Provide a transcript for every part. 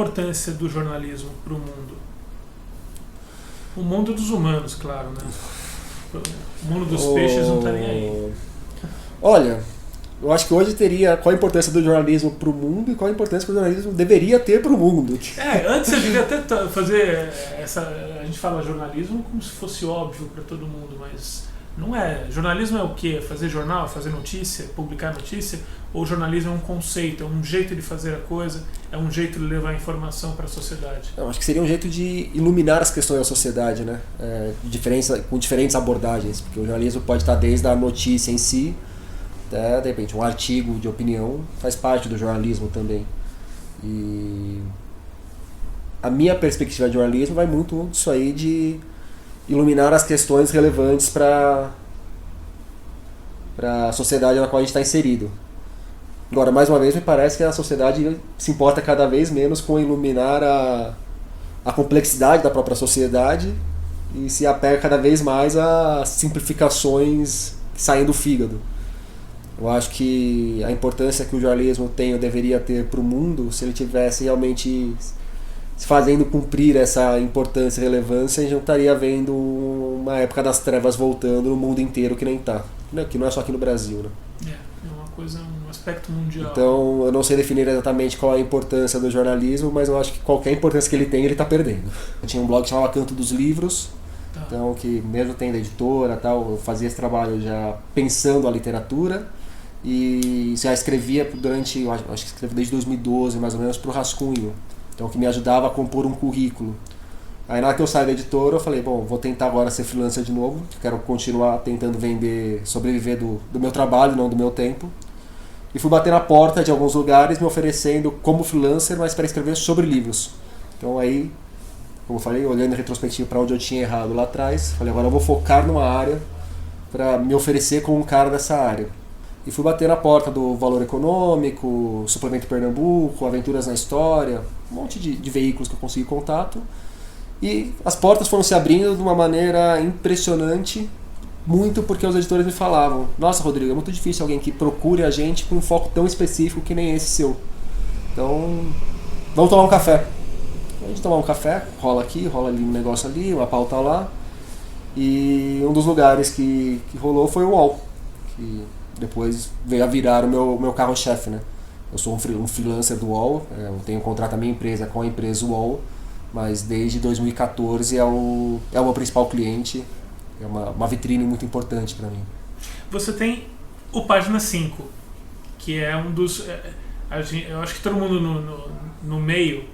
importância do jornalismo para o mundo? O mundo dos humanos, claro, né? O mundo dos peixes não está nem aí. Olha, eu acho que hoje teria qual a importância do jornalismo para o mundo e qual a importância que o jornalismo deveria ter para o mundo. Antes eu devia até fazer essa... A gente fala jornalismo como se fosse óbvio para todo mundo, mas não é. Jornalismo é o quê? Fazer jornal, fazer notícia, publicar notícia? Ou jornalismo é um conceito, é um jeito de fazer a coisa, é um jeito de levar informação para a sociedade? Eu acho que seria um jeito de iluminar as questões da sociedade, né? Com diferentes abordagens, porque o jornalismo pode estar desde a notícia em si, até, de repente, um artigo de opinião faz parte do jornalismo também. E a minha perspectiva de jornalismo vai muito disso aí de iluminar as questões relevantes para a sociedade na qual a gente está inserido. Agora, mais uma vez, me parece que a sociedade se importa cada vez menos com iluminar a complexidade da própria sociedade e se apega cada vez mais a simplificações que saem do fígado. Eu acho que a importância que o jornalismo tem ou deveria ter para o mundo, se ele tivesse realmente se fazendo cumprir essa importância e relevância, a gente não estaria vendo uma época das trevas voltando no mundo inteiro que nem está. Que não é só aqui no Brasil, né? É uma coisa, um aspecto mundial. Então, eu não sei definir exatamente qual é a importância do jornalismo, mas eu acho que qualquer importância que ele tem, ele está perdendo. Eu tinha um blog que chamava Canto dos Livros, então, que mesmo tendo editora tal, eu fazia esse trabalho já pensando a literatura e já escrevia durante, eu acho que escrevi desde 2012, mais ou menos, para o Rascunho, então que me ajudava a compor um currículo. Aí na hora que eu saí da editora, eu falei, bom, vou tentar agora ser freelancer de novo, quero continuar tentando sobreviver do meu trabalho, não do meu tempo. E fui bater na porta de alguns lugares me oferecendo como freelancer, mas para escrever sobre livros. Então aí, como eu falei, olhando em retrospectiva para onde eu tinha errado lá atrás, falei, agora eu vou focar numa área para me oferecer como um cara dessa área. E fui bater na porta do Valor Econômico, Suplemento Pernambuco, Aventuras na História, um monte de veículos que eu consegui contato. E as portas foram se abrindo de uma maneira impressionante, muito porque os editores me falavam, nossa, Rodrigo, é muito difícil alguém que procure a gente com um foco tão específico que nem esse seu. Então, vamos tomar um café. A gente tomar um café, rola aqui, rola ali um negócio ali, uma pauta lá. E um dos lugares que rolou foi o UOL, que depois veio a virar o meu carro-chefe, né? Eu sou um freelancer do UOL, eu tenho um contrato da minha empresa com a empresa UOL, mas desde 2014 é o meu principal cliente, é uma vitrine muito importante para mim. Você tem o Página 5, que é um dos... eu acho que todo mundo no meio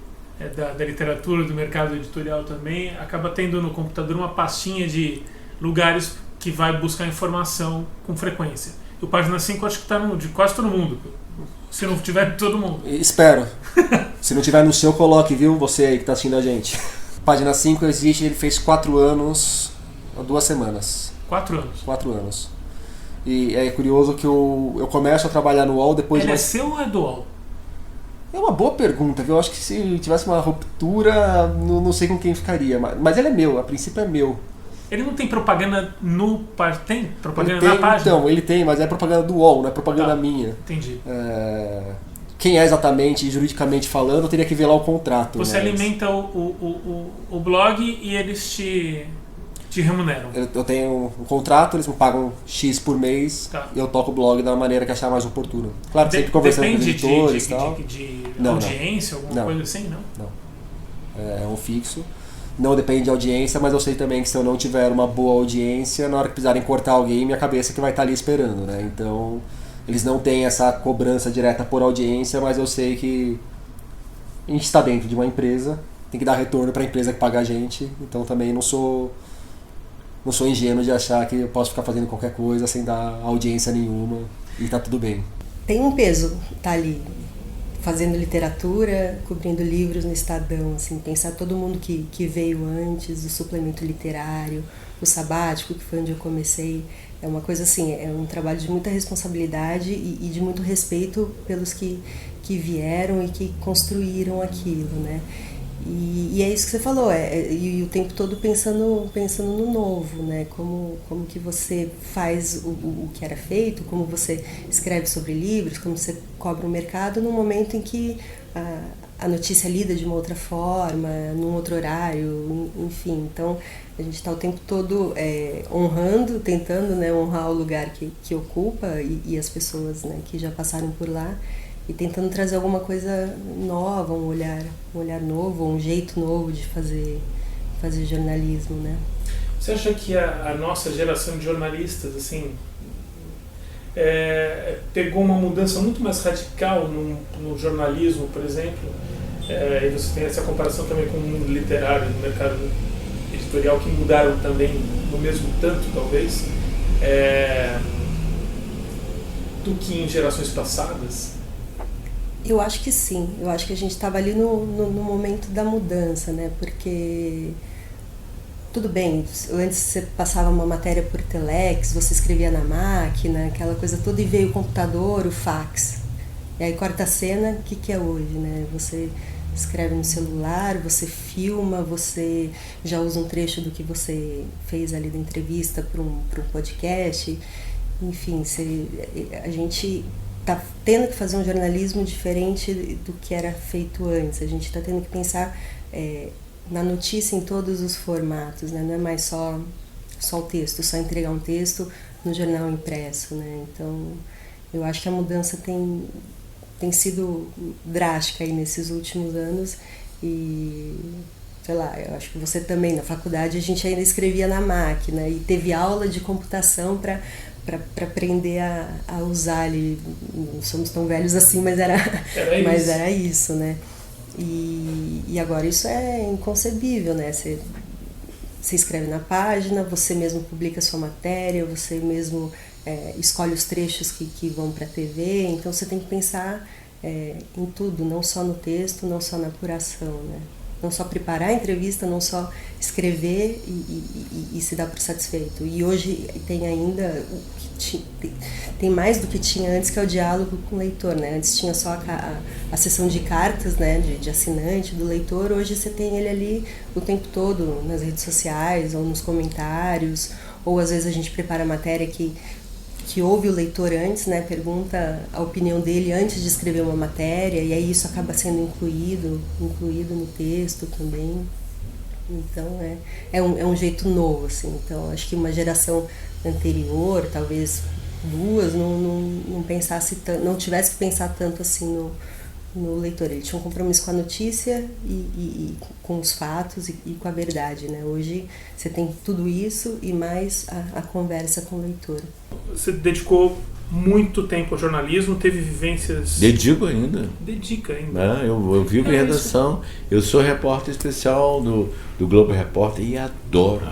da literatura, do mercado editorial também, acaba tendo no computador uma pastinha de lugares que vai buscar informação com frequência. E o Página 5 acho que está de quase todo mundo, se não tiver de todo mundo. Espero. Se não tiver no seu, coloque, viu? Você aí que está assistindo a gente. Página 5 existe, ele fez 4 anos, 2 semanas. 4 anos? 4 anos. E é curioso que eu começo a trabalhar no UOL depois Ele de... é seu ou é do UOL? É uma boa pergunta, viu? Eu acho que se tivesse uma ruptura, não sei com quem ficaria. Mas ele é meu, a princípio é meu. Ele não tem propaganda no... Tem propaganda na página? Então, ele tem, mas é propaganda do UOL, não é propaganda minha. Entendi. Quem é exatamente, juridicamente falando, eu teria que ver lá o contrato. Você alimenta o blog e eles te remuneram? Eu tenho um contrato, eles me pagam X por mês e eu toco o blog da maneira que achar mais oportuna. Claro que sempre conversando com os editores e tal. De audiência, alguma coisa assim, não? Não. É um fixo. Não depende de audiência, mas eu sei também que se eu não tiver uma boa audiência, na hora que precisarem cortar alguém, minha cabeça que vai estar ali esperando, né? Então, eles não têm essa cobrança direta por audiência, mas eu sei que a gente está dentro de uma empresa, tem que dar retorno para a empresa que paga a gente, então também não sou ingênuo de achar que eu posso ficar fazendo qualquer coisa sem dar audiência nenhuma e tá tudo bem. Tem um peso tá ali fazendo literatura, cobrindo livros no Estadão, assim, pensar todo mundo que veio antes, o suplemento literário, o sabático, que foi onde eu comecei, é uma coisa assim, é um trabalho de muita responsabilidade e de muito respeito pelos que vieram e que construíram aquilo, né? E é isso que você falou, e o tempo todo pensando no novo, né? Como que você faz o que era feito, como você escreve sobre livros, como você cobre o mercado num momento em que a notícia lida de uma outra forma, num outro horário, enfim. Então, a gente está o tempo todo honrando, tentando, né, honrar o lugar que ocupa e as pessoas, né, que já passaram por lá, e tentando trazer alguma coisa nova, um olhar novo, um jeito novo de fazer jornalismo, né? Você acha que a nossa geração de jornalistas, assim, pegou uma mudança muito mais radical no jornalismo, por exemplo, e você tem essa comparação também com o mundo literário, no mercado editorial, que mudaram também no mesmo tanto, talvez, do que em gerações passadas? Eu acho que sim. Eu acho que a gente estava ali no momento da mudança, né? Porque, tudo bem, antes você passava uma matéria por telex, você escrevia na máquina, aquela coisa toda, e veio o computador, o fax. E aí corta a cena, o que é hoje, né? Você escreve no celular, você filma, você já usa um trecho do que você fez ali da entrevista para um podcast. Enfim, a gente está tendo que fazer um jornalismo diferente do que era feito antes. A gente está tendo que pensar na notícia em todos os formatos, né? Não é mais só o texto, só entregar um texto no jornal impresso, né? Então, eu acho que a mudança tem sido drástica aí nesses últimos anos e, sei lá, eu acho que você também, na faculdade, a gente ainda escrevia na máquina e teve aula de computação para aprender a usar ali. Não somos tão velhos assim, mas era isso, né? E agora isso é inconcebível, né? Você escreve na página, você mesmo publica sua matéria, você mesmo escolhe os trechos que vão para a TV, então você tem que pensar em tudo, não só no texto, não só na apuração, né? Não só preparar a entrevista, não só escrever e se dar por satisfeito. E hoje tem ainda, tem mais do que tinha antes, que é o diálogo com o leitor, né? Antes tinha só a sessão de cartas, né, de assinante, do leitor. Hoje você tem ele ali o tempo todo nas redes sociais ou nos comentários, ou às vezes a gente prepara a matéria que ouve o leitor antes, né, pergunta a opinião dele antes de escrever uma matéria, e aí isso acaba sendo incluído no texto também. Então é um jeito novo, assim. Então acho que uma geração anterior, talvez duas, não pensasse tanto, não tivesse que pensar tanto assim no leitor. Ele tinha um compromisso com a notícia e com os fatos e com a verdade, né? Hoje você tem tudo isso e mais a conversa com o leitor. Você dedicou muito tempo ao jornalismo, teve vivências... Dedica ainda. Eu vivo em redação. Eu sou repórter especial do Globo Repórter e adoro.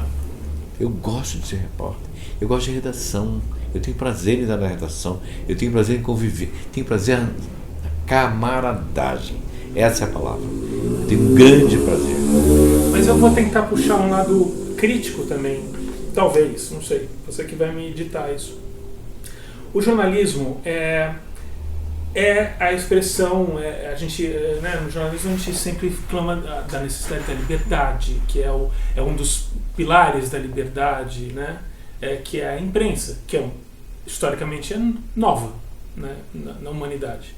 Eu gosto de ser repórter. Eu gosto de redação. Eu tenho prazer em estar na redação. Eu tenho prazer em conviver. Tenho prazer na camaradagem. Essa é a palavra. Eu tenho um grande prazer. Mas eu vou tentar puxar um lado crítico também. Talvez, não sei. Você que vai me ditar isso. O jornalismo é a expressão, a gente, né, no jornalismo a gente sempre clama da necessidade da liberdade, que é um dos pilares da liberdade, né, que é a imprensa, que historicamente é nova, né, na humanidade.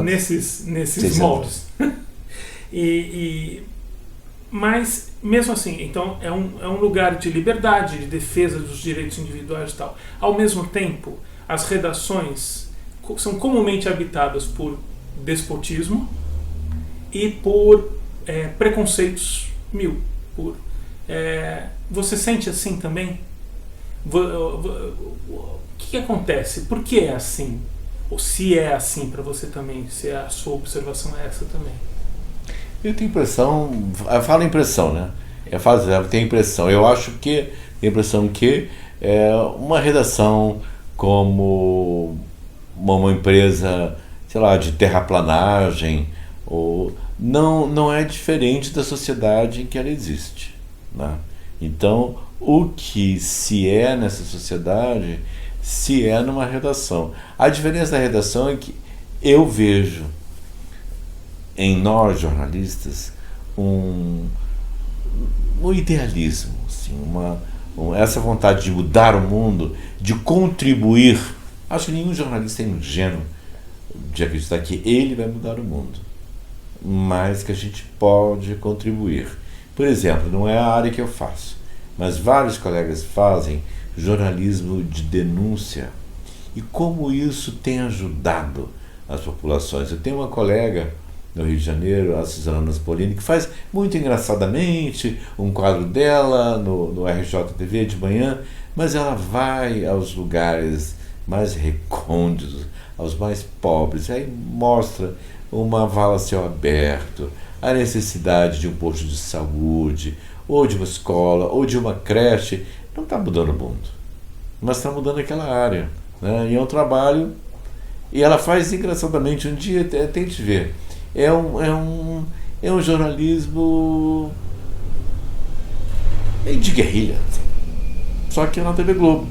Nesses moldes. Mas, mesmo assim, então é um lugar de liberdade, de defesa dos direitos individuais e tal. Ao mesmo tempo, as redações são comumente habitadas por despotismo e por preconceitos mil. Você sente assim também? O que acontece? Por que é assim? Ou se é assim para você também? Se a sua observação é essa também? Eu tenho impressão, eu falo impressão, né? Eu tenho impressão. Eu acho que, tenho impressão que uma redação como uma empresa, sei lá, de terraplanagem, não é diferente da sociedade em que ela existe, né? Então, o que se é nessa sociedade, se é numa redação. A diferença da redação é que eu vejo em nós, jornalistas, um idealismo, assim, essa vontade de mudar o mundo, de contribuir. Acho que nenhum jornalista é ingênuo de acreditar que ele vai mudar o mundo. mas que a gente pode contribuir. Por exemplo, não é a área que eu faço, mas vários colegas fazem jornalismo de denúncia e como isso tem ajudado as populações. Eu tenho uma colega no Rio de Janeiro, a Suzana Naspolini, que faz muito engraçadamente um quadro dela no RJTV de manhã, mas ela vai aos lugares mais recônditos, aos mais pobres, aí mostra uma vala a céu aberto, a necessidade de um posto de saúde, ou de uma escola, ou de uma creche. Não está mudando o mundo, mas está mudando aquela área, né? E é um trabalho, e ela faz engraçadamente, um dia tente ver, é um jornalismo meio de guerrilha, assim. Só que é na TV Globo.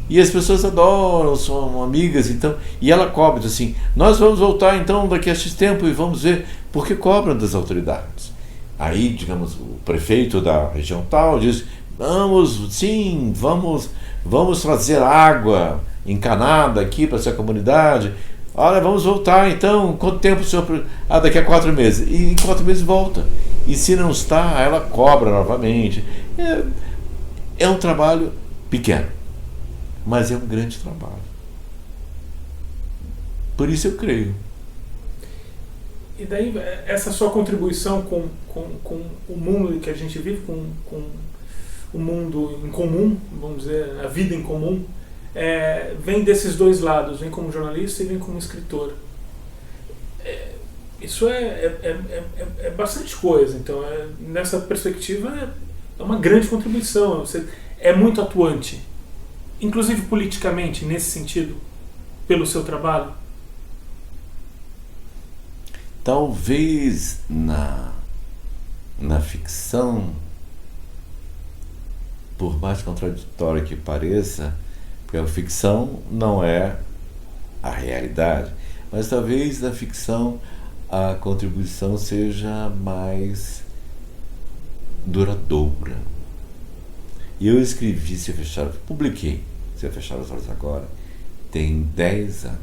E as pessoas adoram, são amigas, então, e ela cobra assim, nós vamos voltar então daqui a X tempo e vamos ver, porque cobram das autoridades. Aí, digamos, o prefeito da região tal diz, vamos trazer água encanada aqui para essa comunidade. Olha, vamos voltar então, quanto tempo o senhor... daqui a 4 meses. E em 4 meses volta. E se não está, ela cobra novamente. É um trabalho pequeno, mas é um grande trabalho. Por isso eu creio. E daí, essa sua contribuição com o mundo que a gente vive, com o mundo em comum, vamos dizer, a vida em comum, vem desses dois lados, vem como jornalista e vem como escritor. Isso é bastante coisa, então, nessa perspectiva, é uma grande contribuição. Você é muito atuante, inclusive politicamente, nesse sentido, pelo seu trabalho. Talvez na ficção, por mais contraditório que pareça, porque a ficção não é a realidade, mas talvez na ficção a contribuição seja mais duradoura. E eu escrevi publiquei Se Eu Fechar os Olhos Agora, tem 10 anos.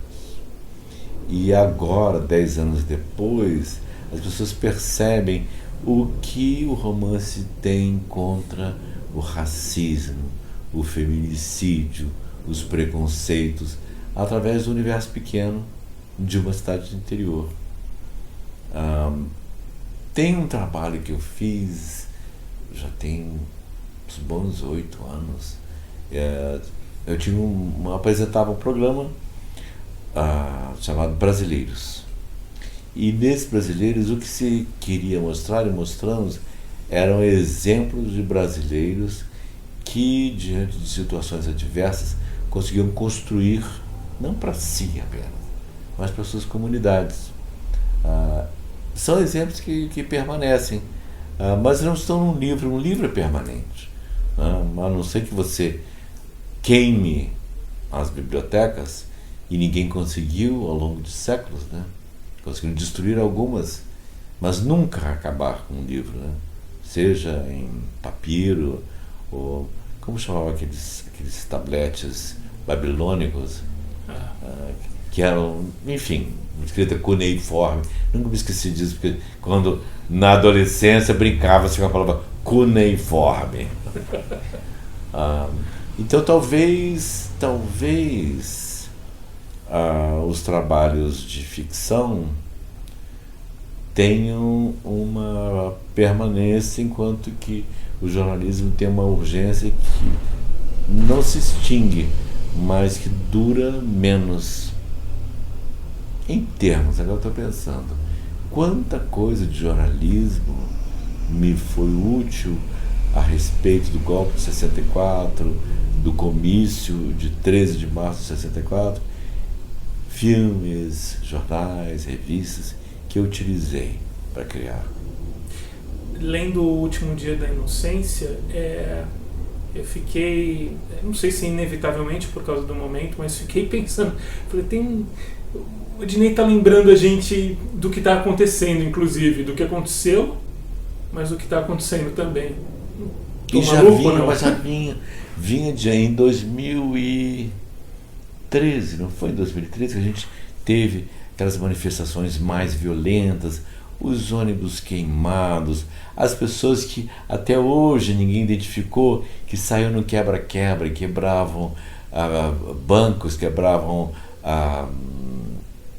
E agora, 10 anos depois, as pessoas percebem o que o romance tem contra o racismo, o feminicídio, os preconceitos, através do universo pequeno de uma cidade do interior. Tem um trabalho que eu fiz, já tem uns bons 8 anos. Eu tinha apresentava um programa chamado Brasileiros. E nesses Brasileiros, o que se queria mostrar, e mostramos, eram exemplos de brasileiros que, diante de situações adversas, conseguiam construir, não para si apenas, mas para suas comunidades. São exemplos que permanecem, mas não estão num livro. Um livro é permanente, a não ser que você queime as bibliotecas, e ninguém conseguiu ao longo de séculos, né? Conseguiram destruir algumas, mas nunca acabar com um livro, né? Seja em papiro, ou como chamava aqueles tabletes babilônicos, que eram, enfim, escrita cuneiforme. Nunca me esqueci disso, porque quando na adolescência brincava-se com a palavra cuneiforme. Então talvez os trabalhos de ficção tenham uma permanência, enquanto que o jornalismo tem uma urgência que não se extingue, mas que dura menos. Em termos, agora estou pensando, quanta coisa de jornalismo me foi útil a respeito do golpe de 64, do comício de 13 de março de 64, filmes, jornais, revistas que eu utilizei para criar. Lendo O Último Dia da Inocência, eu fiquei, não sei se inevitavelmente por causa do momento, mas fiquei pensando, falei, o Ednei está lembrando a gente do que está acontecendo, inclusive, do que aconteceu, mas do que está acontecendo também. E já vinha em 2013, não foi em 2013 que a gente teve aquelas manifestações mais violentas, os ônibus queimados, as pessoas que até hoje ninguém identificou, que saíram no quebra-quebra, quebravam bancos, quebravam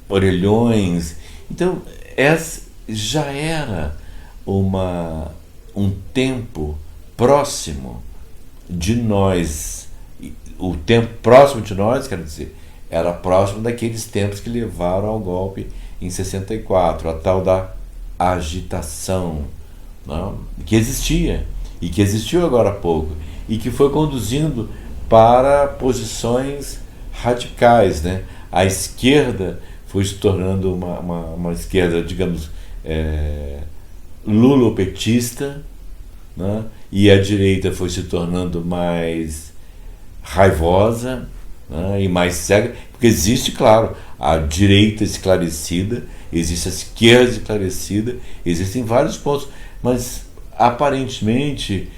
orelhões. Então, essa já era um tempo próximo de nós. O tempo próximo de nós, quer dizer, era próximo daqueles tempos que levaram ao golpe em 64, a tal da agitação, não? Que existia, e que existiu agora há pouco, e que foi conduzindo para posições radicais, né? A esquerda foi se tornando uma esquerda, digamos, lulopetista, né? E a direita foi se tornando mais raivosa, né? E mais cega, porque existe, claro, a direita esclarecida, existe a esquerda esclarecida, existem vários pontos, mas aparentemente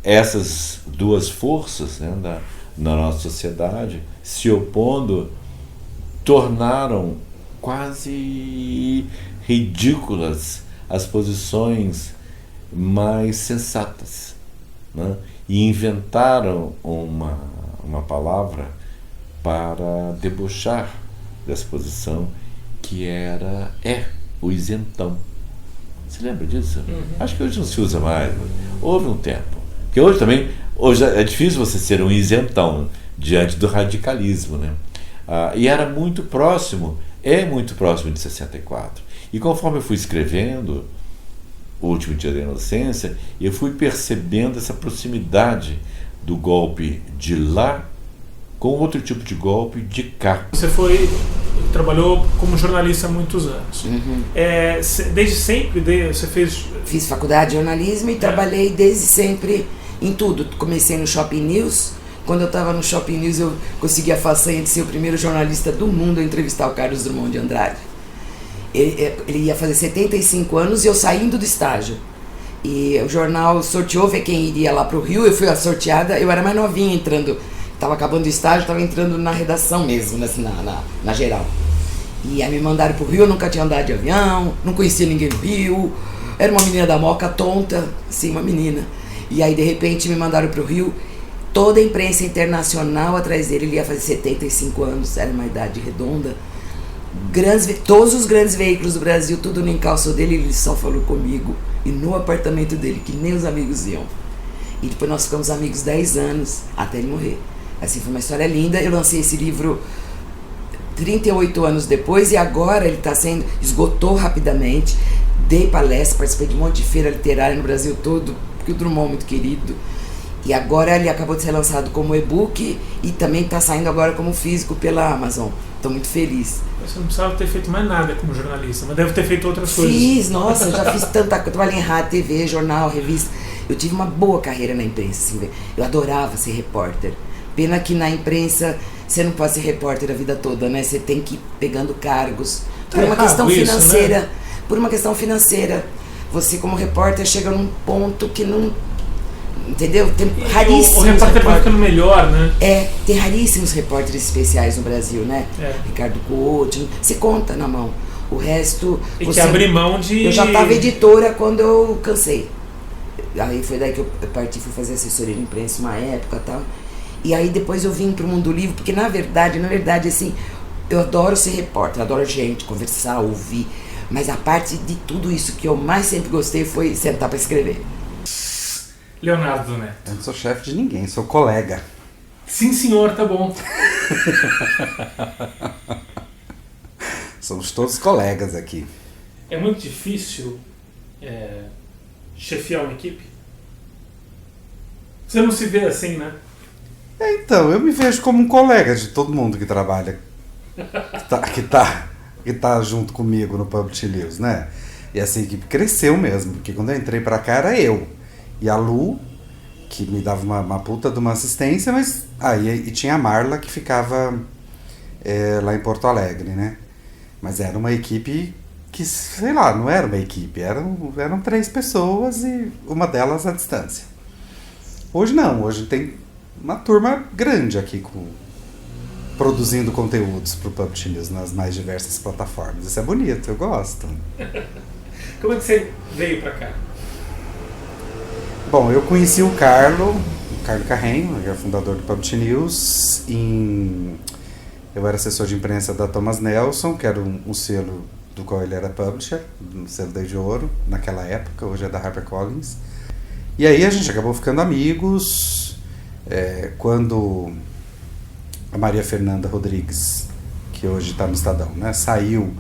essas duas forças, né, na nossa sociedade se opondo tornaram quase ridículas as posições mais sensatas, né? E inventaram uma palavra para debochar dessa posição, que é o isentão. Você lembra disso? Uhum. Acho que hoje não se usa mais. Houve um tempo. Porque hoje é difícil você ser um isentão diante do radicalismo, né? E era muito próximo de 64. E conforme eu fui escrevendo O Último Dia da Inocência, eu fui percebendo essa proximidade do golpe de lá com outro tipo de golpe de cá. Você trabalhou como jornalista há muitos anos. Uhum. Desde sempre você fez... Fiz faculdade de jornalismo e trabalhei desde sempre em tudo. Comecei no Shopping News. Quando eu estava no Shopping News, eu consegui a façanha de ser o primeiro jornalista do mundo a entrevistar o Carlos Drummond de Andrade. Ele ia fazer 75 anos e eu saindo do estágio. E o jornal sorteou ver quem iria lá para o Rio. Eu fui a sorteada, eu era mais novinha entrando. Estava acabando o estágio, estava entrando na redação mesmo, assim, na geral. E aí me mandaram para o Rio, eu nunca tinha andado de avião, não conhecia ninguém no Rio. Era uma menina da Moca, tonta, sim, uma menina. E aí de repente me mandaram para o Rio. Toda a imprensa internacional atrás dele, ele ia fazer 75 anos, era uma idade redonda. Todos os grandes veículos do Brasil, tudo no encalço dele, ele só falou comigo. E no apartamento dele, que nem os amigos iam. E depois nós ficamos amigos 10 anos, até ele morrer. Assim, foi uma história linda. Eu lancei esse livro 38 anos depois e agora ele esgotou rapidamente. Dei palestra, participei de um monte de feira literária no Brasil todo, porque o Drummond é muito querido. E agora ele acabou de ser lançado como e-book e também está saindo agora como físico pela Amazon. Estou muito feliz. Você não precisava ter feito mais nada como jornalista, mas deve ter feito outras coisas. Fiz, nossa, eu já fiz tanta coisa. Trabalhei em rádio, TV, jornal, revista. Eu tive uma boa carreira na imprensa, assim, eu adorava ser repórter. Pena que na imprensa você não pode ser repórter a vida toda, né? Você tem que ir pegando cargos. Por uma questão financeira. Né? Por uma questão financeira. Você como repórter chega num ponto que não... Entendeu? Tem raríssimos o repórter vai ficando melhor, né? Tem raríssimos repórteres especiais no Brasil, né? Ricardo Couto, você conta na mão. O resto... Tem que abrir mão de... Eu já estava editora quando eu cansei. Aí foi daí que eu parti, fui fazer assessoria de imprensa uma época e tal. E aí depois eu vim pro mundo do livro, porque na verdade, assim, eu adoro ser repórter, adoro gente, conversar, ouvir. Mas a parte de tudo isso que eu mais sempre gostei foi sentar para escrever. Leonardo Neto. Eu não sou chefe de ninguém, sou colega. Sim, senhor, tá bom. Somos todos colegas aqui. É muito difícil chefiar uma equipe? Você não se vê assim, né? Então, eu me vejo como um colega de todo mundo que trabalha, que tá junto comigo no Public News, né? E essa equipe cresceu mesmo, porque quando eu entrei pra cá era eu e a Lu, que me dava uma puta de uma assistência, mas e tinha a Marla, que ficava lá em Porto Alegre, né? Mas era uma equipe que, sei lá, não era uma equipe, eram 3 pessoas e uma delas à distância. Hoje não, hoje tem uma turma grande aqui produzindo conteúdos para o Public News nas mais diversas plataformas. Isso é bonito, eu gosto. Como é que você veio para cá? Bom, eu conheci o Carlo Carrenho, que é o fundador do Publish News. Eu era assessor de imprensa da Thomas Nelson, que era um selo do qual ele era publisher, um selo de ouro, naquela época, hoje é da HarperCollins. E aí a gente acabou ficando amigos. Quando a Maria Fernanda Rodrigues, que hoje está no Estadão, né, saiu,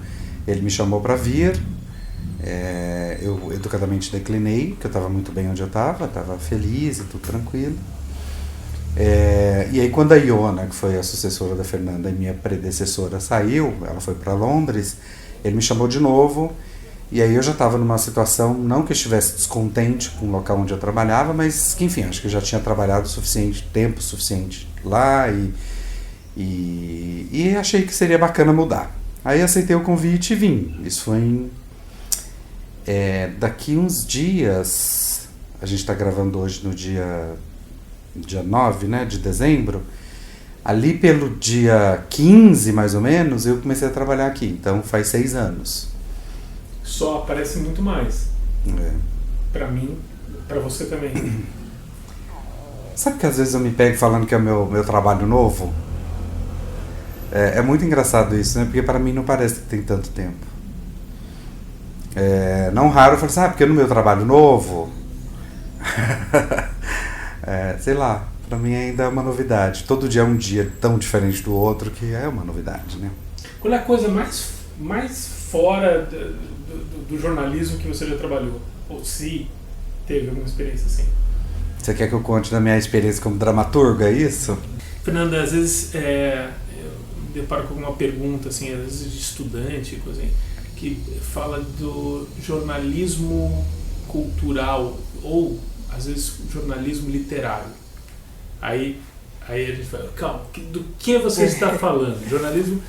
ele me chamou para vir. Eu educadamente declinei, porque eu estava muito bem onde eu estava feliz e tudo tranquilo. E aí quando a Iona, que foi a sucessora da Fernanda e minha predecessora, saiu, ela foi para Londres, ele me chamou de novo, e aí eu já estava numa situação, não que eu estivesse descontente com o local onde eu trabalhava, mas que enfim, acho que eu já tinha trabalhado tempo suficiente lá, e achei que seria bacana mudar. Aí aceitei o convite e vim. Isso foi daqui uns dias, a gente está gravando hoje no dia 9, né, de dezembro, ali pelo dia 15, mais ou menos, eu comecei a trabalhar aqui, então faz 6 anos. Só aparece muito mais. Para mim, para você também. Sabe que às vezes eu me pego falando que é o meu trabalho novo? É muito engraçado isso, né, porque para mim não parece que tem tanto tempo. Não raro eu falo assim, porque no meu trabalho novo... sei lá, pra mim ainda é uma novidade. Todo dia é um dia tão diferente do outro que é uma novidade, né? Qual é a coisa mais fora do jornalismo que você já trabalhou? Ou se teve alguma experiência assim? Você quer que eu conte da minha experiência como dramaturgo, é isso? Fernanda, às vezes eu me deparo com alguma pergunta, assim, às vezes de estudante, coisa assim, que fala do jornalismo cultural ou às vezes jornalismo literário. Aí a gente fala, calma, do que você está falando? Jornalismo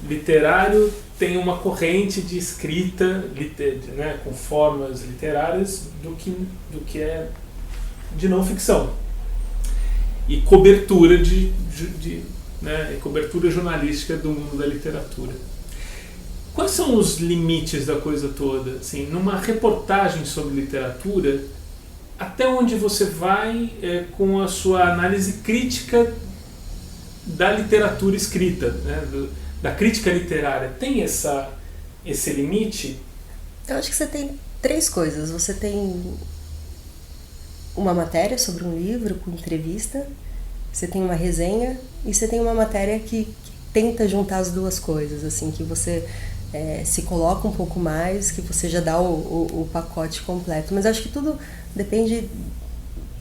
literário tem uma corrente de escrita, né, com formas literárias do que é de não ficção. E cobertura cobertura jornalística do mundo da literatura. Quais são os limites da coisa toda? Assim, numa reportagem sobre literatura, até onde você vai com a sua análise crítica da literatura escrita, né, da crítica literária? Tem esse limite? Eu acho que você tem 3 coisas. Você tem uma matéria sobre um livro com entrevista, você tem uma resenha e você tem uma matéria que tenta juntar as duas coisas, assim, que você se coloca um pouco mais, que você já dá o pacote completo. Mas acho que tudo depende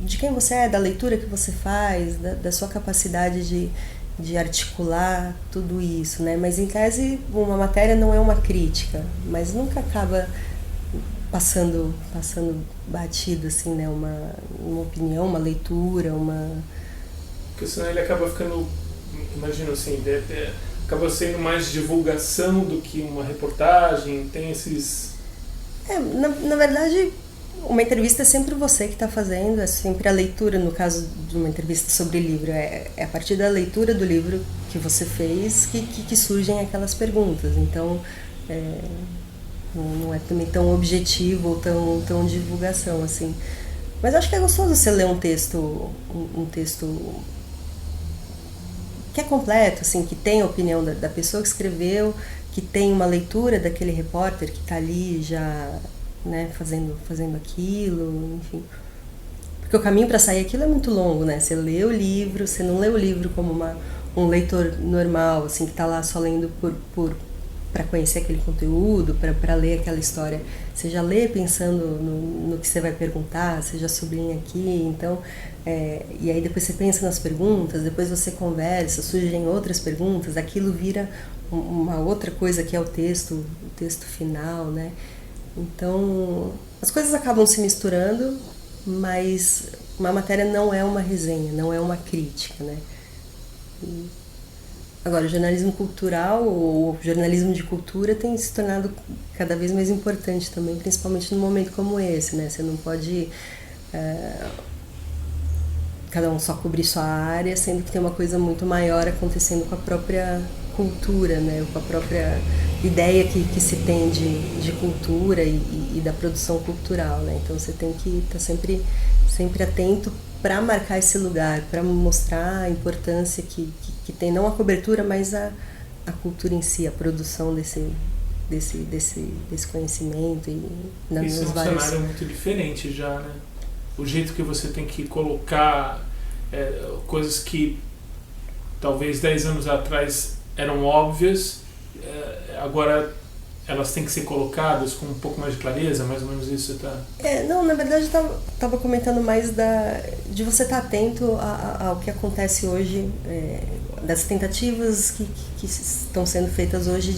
de quem você é, da leitura que você faz, da sua capacidade de articular tudo isso, né? Mas em tese, uma matéria não é uma crítica, mas nunca acaba passando batido, assim, né? Uma opinião, uma leitura, Porque senão ele acaba ficando, imagino assim, acaba sendo mais divulgação do que uma reportagem, tem esses... Na verdade, uma entrevista é sempre você que está fazendo, é sempre a leitura, no caso de uma entrevista sobre livro, é a partir da leitura do livro que você fez que surgem aquelas perguntas, então não é também tão objetivo ou tão divulgação, assim. Mas acho que é gostoso você ler um texto que é completo, assim, que tem a opinião da pessoa que escreveu, que tem uma leitura daquele repórter que está ali já, né, fazendo aquilo, enfim. Porque o caminho para sair aquilo é muito longo, né? Você lê o livro, você não lê o livro como um leitor normal, assim, que está lá só lendo para conhecer aquele conteúdo, para ler aquela história. Você já lê pensando no que você vai perguntar, você já sublinha aqui, então... e aí depois você pensa nas perguntas, depois você conversa, surgem outras perguntas, aquilo vira uma outra coisa que é o texto final, né? Então, as coisas acabam se misturando, mas uma matéria não é uma resenha, não é uma crítica, né? Agora, o jornalismo cultural ou jornalismo de cultura tem se tornado cada vez mais importante também, principalmente num momento como esse, né? Você não pode cada um só cobrir sua área, sendo que tem uma coisa muito maior acontecendo com a própria cultura, né? Com a própria ideia que se tem de cultura e da produção cultural, né? Então você tem que estar sempre atento para marcar esse lugar, para mostrar a importância que tem, não a cobertura, mas a cultura em si, a produção desse conhecimento. Isso é um cenário muito diferente já, né? O jeito que você tem que colocar coisas que talvez 10 anos atrás eram óbvias, agora elas têm que ser colocadas com um pouco mais de clareza, mais ou menos isso tá? Não, na verdade eu estava comentando mais de você estar atento ao que acontece hoje, das tentativas que estão sendo feitas hoje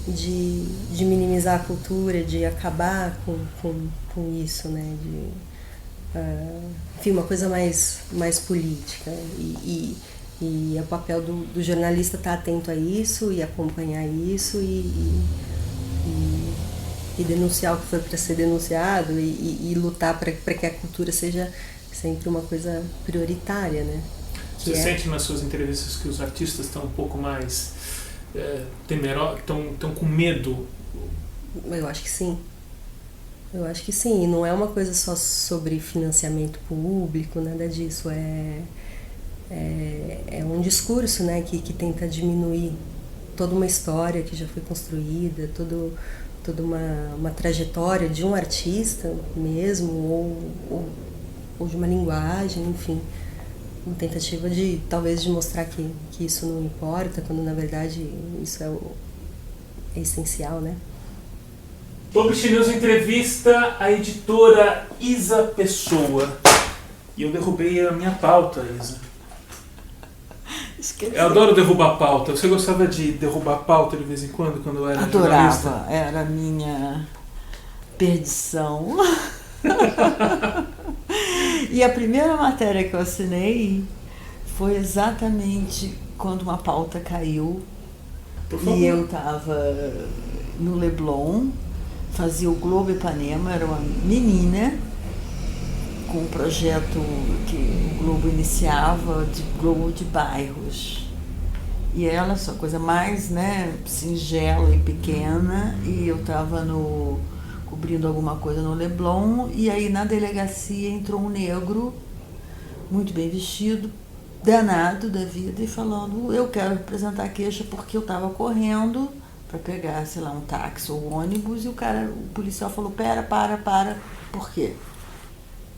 de minimizar a cultura, de acabar com isso, né? Enfim, uma coisa mais política. E é o papel do jornalista estar atento a isso e acompanhar isso e denunciar o que foi para ser denunciado e lutar para que a cultura seja sempre uma coisa prioritária, né? Você sente nas suas entrevistas que os artistas estão um pouco mais temerosos, estão com medo? Eu acho que sim. Eu acho que sim. E não é uma coisa só sobre financiamento público, nada disso. É um discurso, né, que tenta diminuir toda uma história que já foi construída, toda uma trajetória de um artista mesmo, ou de uma linguagem, enfim. Uma tentativa talvez de mostrar que isso não importa, quando na verdade isso é essencial, né? Publish News entrevista a editora Isa Pessoa. E eu derrubei a minha pauta, Isa. Eu adoro derrubar pauta. Você gostava de derrubar pauta de vez em quando eu era jornalista? Adorava, era a minha perdição. E a primeira matéria que eu assinei foi exatamente quando uma pauta caiu. Por favor. E eu estava no Leblon, fazia o Globo Ipanema, era uma menina com um projeto que o Globo iniciava, de Globo de bairros. E ela, só coisa mais, né, singela e pequena, e eu estava cobrindo alguma coisa no Leblon, e aí na delegacia entrou um negro, muito bem vestido, danado da vida, e falando, eu quero apresentar queixa porque eu estava correndo para pegar, sei lá, um táxi ou um ônibus, e o policial falou, para, por quê?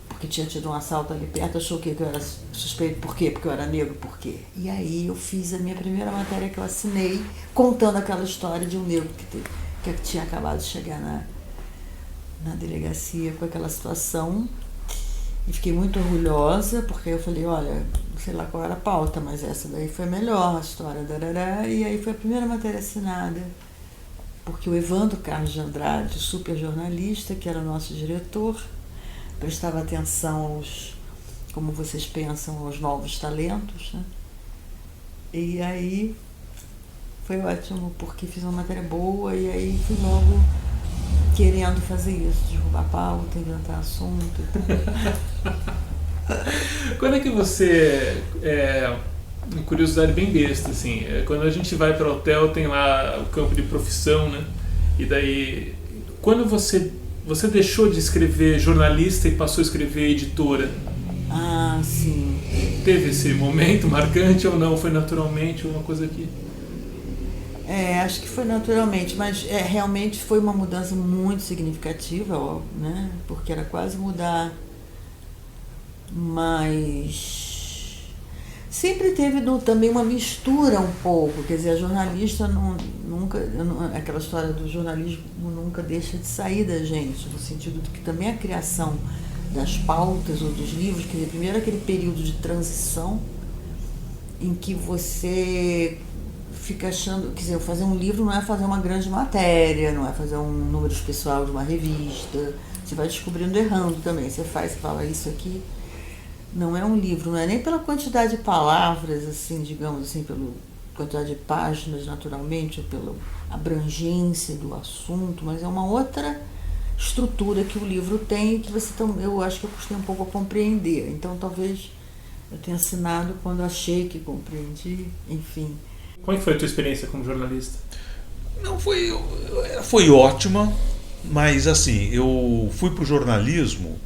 Porque tinha tido um assalto ali perto, achou que eu era suspeito, por quê? Porque eu era negro, por quê? E aí eu fiz a minha primeira matéria que eu assinei, contando aquela história de um negro que tinha acabado de chegar na delegacia com aquela situação, e fiquei muito orgulhosa, porque eu falei, olha, sei lá qual era a pauta, mas essa daí foi melhor, a história, darará, e aí foi a primeira matéria assinada, porque o Evandro Carlos de Andrade, super jornalista, que era o nosso diretor, prestava atenção como vocês pensam, aos novos talentos, né? E aí foi ótimo, porque fiz uma matéria boa e aí fui logo querendo fazer isso, derrubar pauta, inventar assunto e tal. Quando é que você... uma curiosidade bem besta, assim, quando a gente vai para o hotel tem lá o campo de profissão, né? E daí, quando você deixou de escrever jornalista e passou a escrever editora? Ah, sim. Teve esse momento marcante ou não? Foi naturalmente uma coisa que... Acho que foi naturalmente, mas realmente foi uma mudança muito significativa, né? Porque era quase mudar, mas sempre teve também uma mistura um pouco, quer dizer, a jornalista aquela história do jornalismo nunca deixa de sair da gente, no sentido de que também a criação das pautas ou dos livros, quer dizer, primeiro aquele período de transição em que você fica achando, quer dizer, fazer um livro não é fazer uma grande matéria, não é fazer um número especial de uma revista, você vai descobrindo errando também, você fala isso aqui não é um livro, não é nem pela quantidade de palavras, assim, digamos assim, pela quantidade de páginas, naturalmente, ou pela abrangência do assunto, mas é uma outra estrutura que o livro tem e que eu acho que eu custei um pouco a compreender. Então, talvez eu tenha assinado quando achei que compreendi, enfim. Como é que foi a tua experiência como jornalista? Não, foi ótima, mas assim, eu fui pro jornalismo,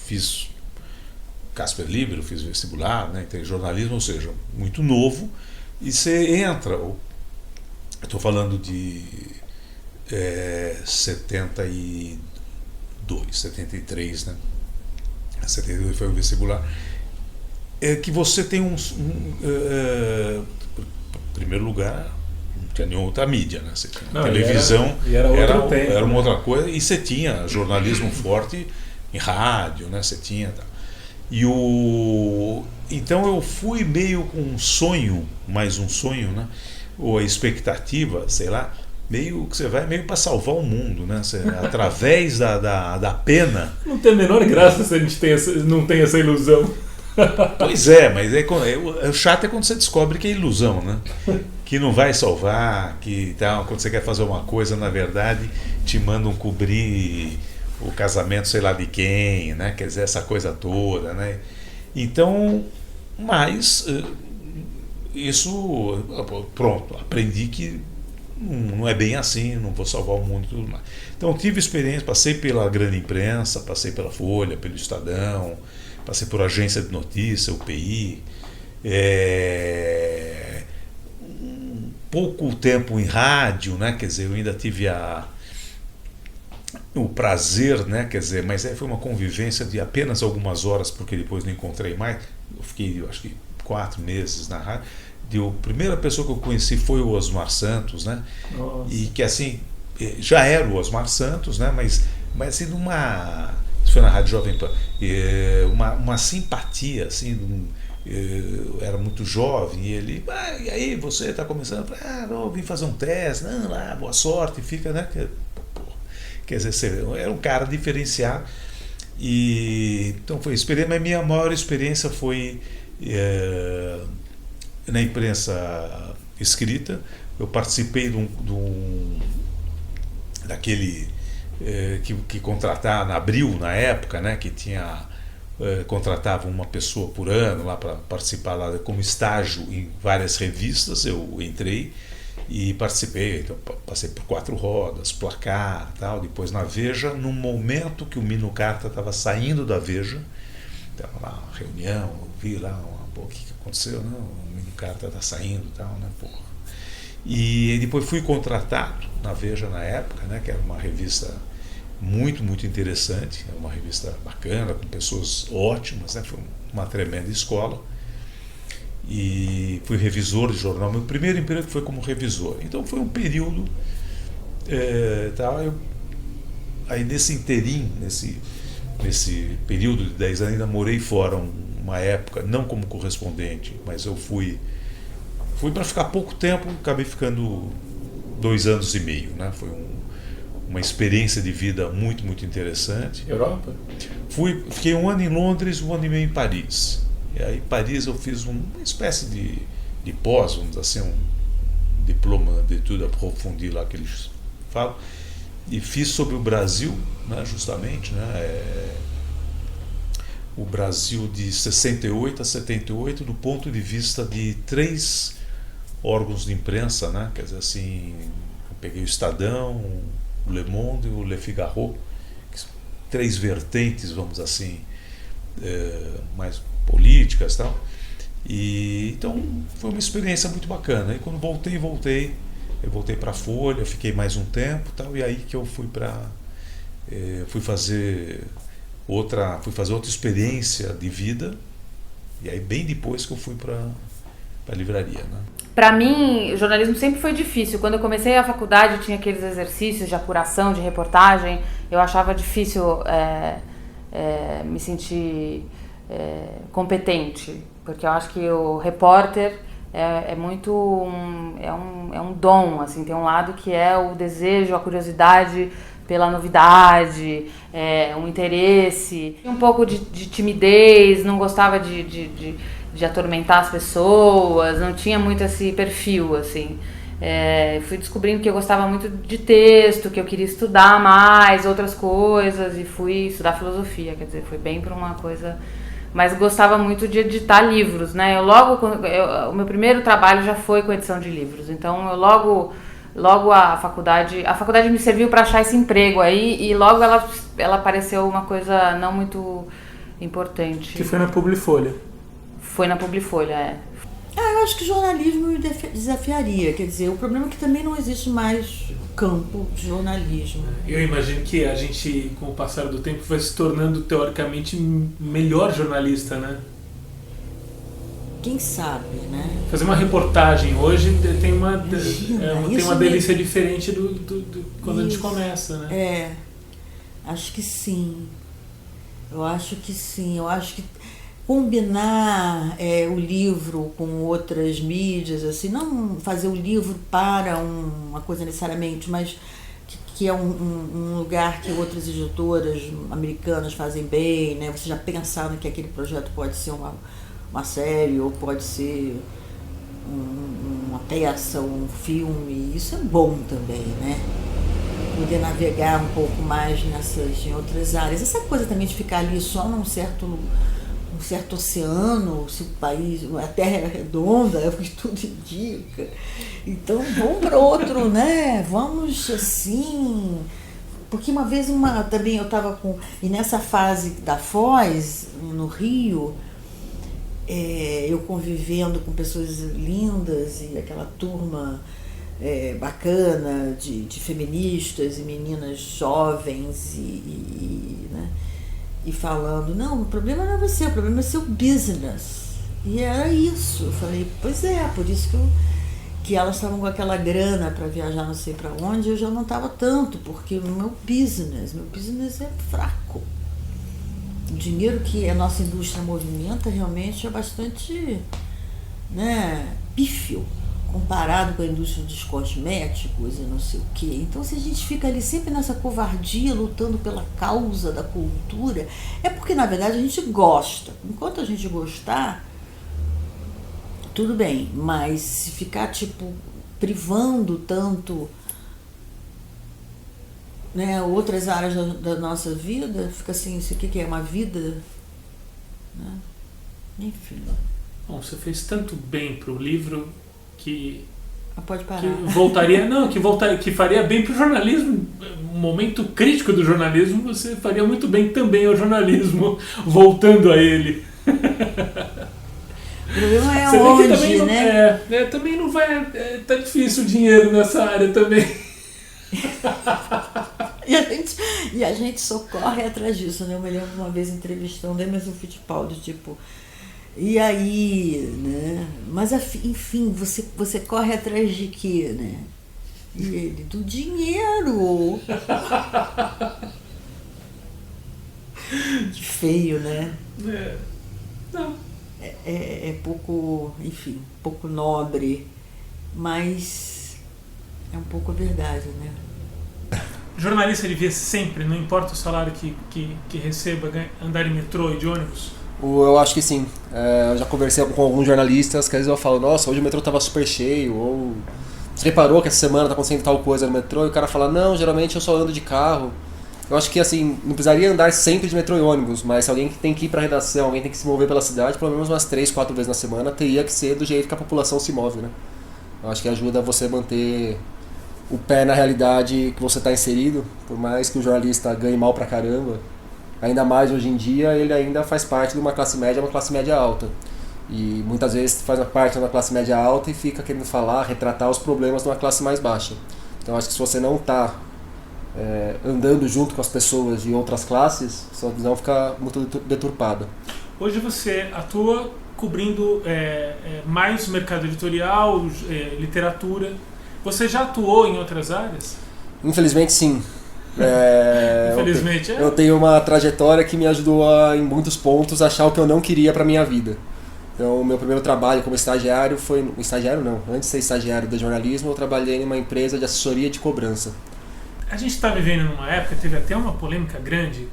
fiz Casper Libero, fiz vestibular, né, tem jornalismo, ou seja, muito novo, e você entra, eu estou falando de 72, 73, né? 72 foi o vestibular. Que você tem em primeiro lugar, não tinha nenhuma outra mídia, né? Você tinha televisão, era uma outra coisa, e você tinha jornalismo forte em rádio, né? Você tinha. Então eu fui meio com um sonho, mais um sonho, né? Ou a expectativa, sei lá, meio que você vai meio para salvar o mundo, né? Você, através da pena. Não tem a menor graça se a gente não tem essa ilusão. Pois é, mas o chato é quando você descobre que é ilusão, né? Que não vai salvar, que tal, quando você quer fazer uma coisa, na verdade, te mandam cobrir o casamento sei lá de quem, né? Quer dizer, essa coisa toda, né? Então, mas isso, pronto, aprendi que não é bem assim, não vou salvar o mundo e tudo mais. Então tive experiência, passei pela grande imprensa, passei pela Folha, pelo Estadão, passei por agência de notícia, UPI, pouco tempo em rádio, né? Quer dizer, eu ainda tive o prazer, né? Quer dizer, mas foi uma convivência de apenas algumas horas, porque depois não encontrei mais. Eu fiquei, acho que 4 meses na rádio. A primeira pessoa que eu conheci foi o Osmar Santos, né? Nossa. E que assim, já era o Osmar Santos, né? Mas assim, isso foi na Rádio Jovem Pan, uma simpatia, assim, eu era muito jovem, e ele, e aí, você está começando? Não, vim fazer um teste, não, lá, boa sorte, fica, né? Quer dizer, era um cara diferenciado, então foi experiência, mas minha maior experiência foi na imprensa escrita. Eu participei daquele que contratava na Abril, na época, né, que contratava uma pessoa por ano lá para participar lá como estágio em várias revistas. Eu entrei e participei, então passei por 4 Rodas, Placar, tal, depois na Veja, no momento que o Mino Carta estava saindo da Veja, estava lá uma reunião, eu vi lá, o que aconteceu, não, o Mino Carta está saindo, tal, né, porra. E depois fui contratado na Veja na época, né, que era uma revista muito, muito interessante, uma revista bacana, com pessoas ótimas, né, foi uma tremenda escola. E fui revisor de jornal. Meu primeiro emprego foi como revisor. Então foi um período aí nesse inteirinho, nesse período de 10 anos, ainda morei fora uma época, não como correspondente, mas eu fui para ficar pouco tempo, acabei ficando 2 anos e meio, né? Foi uma experiência de vida muito, muito interessante. Europa? Fiquei 1 ano em Londres, 1 ano e meio em Paris. E aí em Paris eu fiz uma espécie de pós, vamos dizer assim, um diploma de etudes approfondies lá que eles falam, e fiz sobre o Brasil, né, justamente, né, o Brasil de 68 a 78 do ponto de vista de 3 órgãos de imprensa, né, quer dizer assim, eu peguei o Estadão, o Le Monde e o Le Figaro, 3 vertentes, vamos assim, mais políticas e tal. E então foi uma experiência muito bacana. E quando voltei para a Folha, fiquei mais um tempo, tal, e aí que eu fui fazer outra experiência de vida. E aí bem depois que eu fui para a livraria, né? Para mim, o jornalismo sempre foi difícil. Quando eu comecei a faculdade, tinha aqueles exercícios de apuração, de reportagem. Eu achava difícil me sentir competente, porque eu acho que o repórter é muito um dom, assim, tem um lado que é o desejo, a curiosidade pela novidade, um interesse, um pouco de timidez, não gostava de atormentar as pessoas, não tinha muito esse perfil, assim. Fui descobrindo que eu gostava muito de texto, que eu queria estudar mais outras coisas, e fui estudar filosofia, quer dizer, foi bem para uma coisa, mas gostava muito de editar livros, né? O meu primeiro trabalho já foi com edição de livros, então eu logo logo a faculdade me serviu para achar esse emprego aí, e logo ela pareceu uma coisa não muito importante. Que foi na Publifolha. Foi na Publifolha, é. Eu acho que jornalismo me desafiaria, quer dizer, o problema é que também não existe mais campo de jornalismo. Eu imagino que a gente, com o passar do tempo, vai se tornando teoricamente melhor jornalista, né? Quem sabe, né? Fazer uma reportagem hoje tem uma delícia mesmo. diferente do quando a gente começa, né? Acho que sim. Eu acho que sim. Eu acho que combinar o livro com outras mídias, assim, não fazer o livro para uma coisa necessariamente, mas que é um lugar que outras editoras americanas fazem bem, né? Você já pensando que aquele projeto pode ser uma série ou pode ser uma peça, um filme, isso é bom também, né? Poder navegar um pouco mais em outras áreas. Essa coisa também de ficar ali só num certo oceano, se o país, a Terra é redonda, é o que tudo indica. Então vamos para outro, né? Vamos assim. Porque uma vez também eu estava e nessa fase da Foz, no Rio, eu convivendo com pessoas lindas e aquela turma bacana de feministas e meninas jovens né? E falando, não, o problema não é você, o problema é seu business. E era isso. Eu falei, pois é, por isso que elas estavam com aquela grana para viajar não sei para onde, eu já não estava tanto, porque o meu business é fraco. O dinheiro que a nossa indústria movimenta realmente é bastante, né, pífio, comparado com a indústria dos cosméticos e não sei o quê. Então, se a gente fica ali sempre nessa covardia, lutando pela causa da cultura, é porque, na verdade, a gente gosta. Enquanto a gente gostar, tudo bem, mas se ficar, privando tanto, né, outras áreas da nossa vida, fica assim, isso aqui que é uma vida, né? Enfim. Bom, você fez tanto bem pro livro que pode parar. Que faria bem pro jornalismo. Um momento crítico do jornalismo, você faria muito bem também ao jornalismo, voltando a ele. O problema é onde, também não, né? Também não vai... tá difícil o dinheiro nessa área também. E a gente só corre atrás disso, né? Eu me lembro uma vez entrevistando Emerson Fittipaldi, e aí, né? Mas enfim, você corre atrás de quê, né? E ele, do dinheiro. Que feio, né? Não. É pouco, enfim, pouco nobre, mas é um pouco a verdade, né? Jornalista devia sempre, não importa o salário que receba, andar em metrô e de ônibus? Eu acho que sim. Eu já conversei com alguns jornalistas que às vezes eu falo, nossa, hoje o metrô tava super cheio, ou você reparou que essa semana tá acontecendo tal coisa no metrô, e o cara fala, não, geralmente eu só ando de carro. Eu acho que assim, não precisaria andar sempre de metrô e ônibus, mas se alguém que tem que ir pra redação, alguém tem que se mover pela cidade, pelo menos umas 3, 4 vezes na semana, teria que ser do jeito que a população se move, né? Eu acho que ajuda você manter o pé na realidade que você está inserido, por mais que o jornalista ganhe mal pra caramba, ainda mais hoje em dia, ele ainda faz parte de uma classe média alta. E muitas vezes faz parte de uma classe média alta e fica querendo falar, retratar os problemas de uma classe mais baixa. Então acho que se você não está andando junto com as pessoas de outras classes, sua visão fica muito deturpada. Hoje você atua cobrindo mais mercado editorial, literatura. Você já atuou em outras áreas? Infelizmente, sim. Infelizmente, eu tenho uma trajetória que me ajudou em muitos pontos a achar o que eu não queria para minha vida. Então, o meu primeiro trabalho como estagiário foi... Estagiário não, antes de ser estagiário de jornalismo, eu trabalhei em uma empresa de assessoria de cobrança. A gente está vivendo numa época, teve até uma polêmica grande,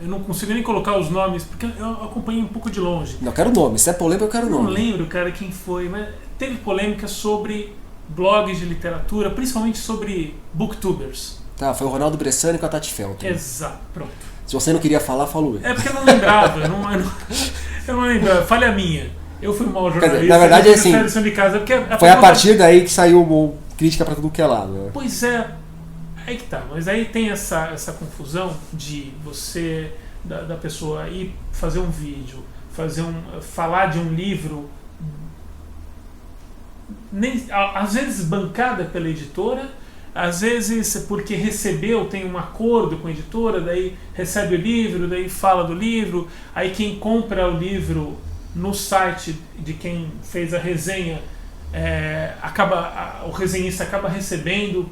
eu não consigo nem colocar os nomes, porque eu acompanhei um pouco de longe. Não, eu quero nome, se é polêmica eu quero nome. Não lembro, cara, quem foi, mas teve polêmica sobre blogs de literatura, principalmente sobre booktubers. Tá, foi o Ronaldo Bressani com a Tati Felton. Exato, pronto. Se você não queria falar, falou. É porque eu não lembrava, eu não lembrava, falha minha. eu fui um mau jornalista. Na verdade, assim, lição de casa, porque foi a partir daí que saiu crítica pra tudo que é lado. Né? Pois é, aí que tá. Mas aí tem essa confusão de você, da pessoa ir fazer um vídeo, falar de um livro, às vezes bancada pela editora, às vezes porque recebeu, tem um acordo com a editora, daí recebe o livro, daí fala do livro, aí quem compra o livro no site de quem fez a resenha, o resenhista acaba recebendo,